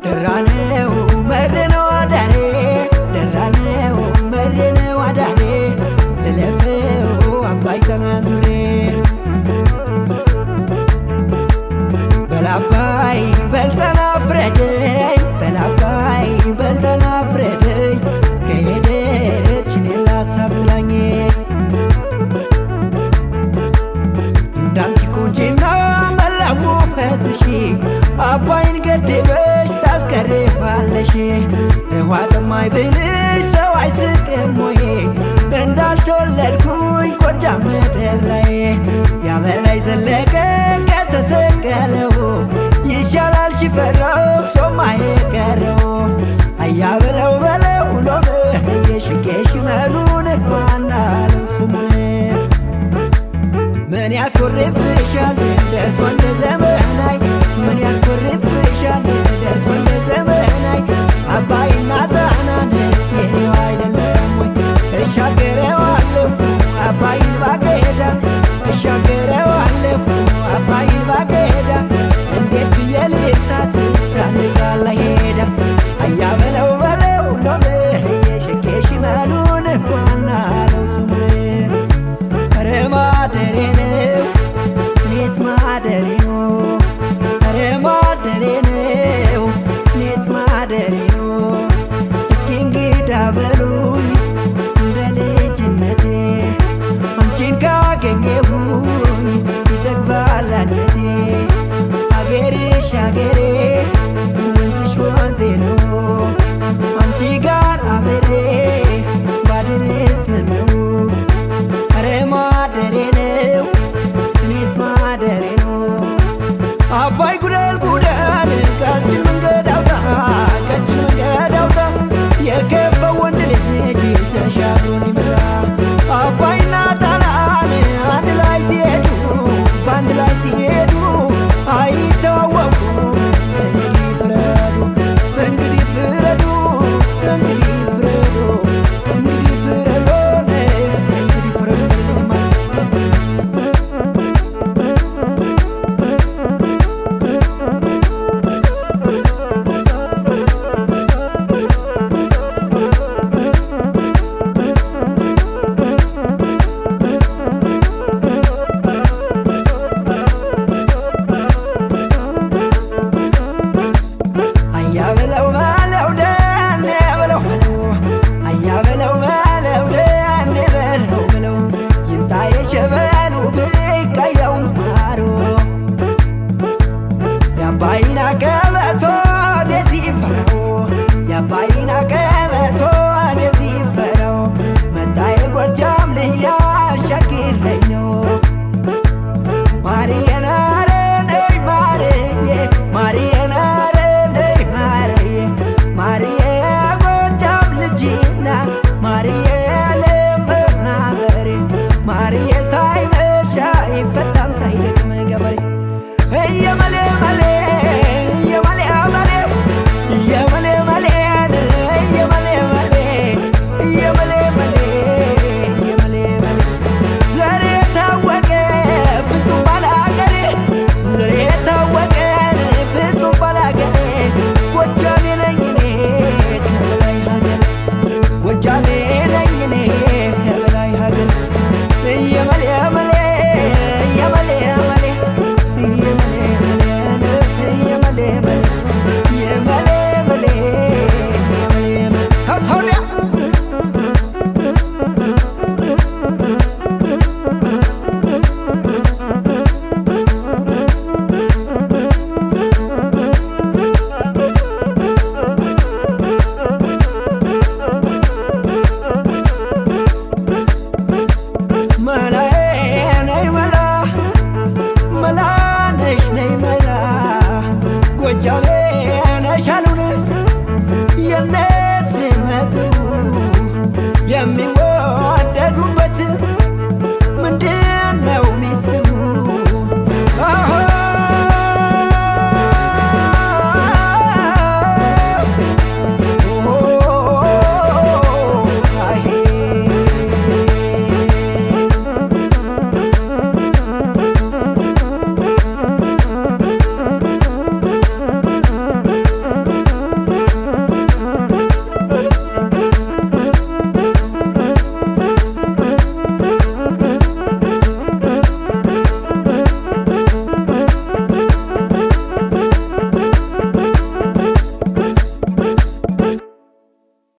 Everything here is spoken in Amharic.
ደራነው መርነው አዳሬ ደራነው መርነው አዳሬ ልለፈው አባይ ተናዙሬ በላባይ በልተና ፍረደኝ በላባይ በልተና ፍረደኝ ከሄደች እኔን ላሳብ ትላኝ እንዳንቺ ቁንጅና መላሙ ፈትሺ አባይን ገድበሽ ታስቀርባለሽ ውሃ ጠማኝ ብልሽ ሰው አይስቅም ወይ እንዳልተወለድኩኝ ጎጃም ምድር ላይ ያበላይ ዘለቀ ከተሰቀለው ይሻላል ሽፈራው ሶማ የቀረው አያ በለው በለው ሎበ የሽጌሽ መሉን ማናለው ስሙን ምን ያስኮርፍሻል ደርሶ እንደ ዘመናይ ምን ያስኮርፍሻል ደርሶ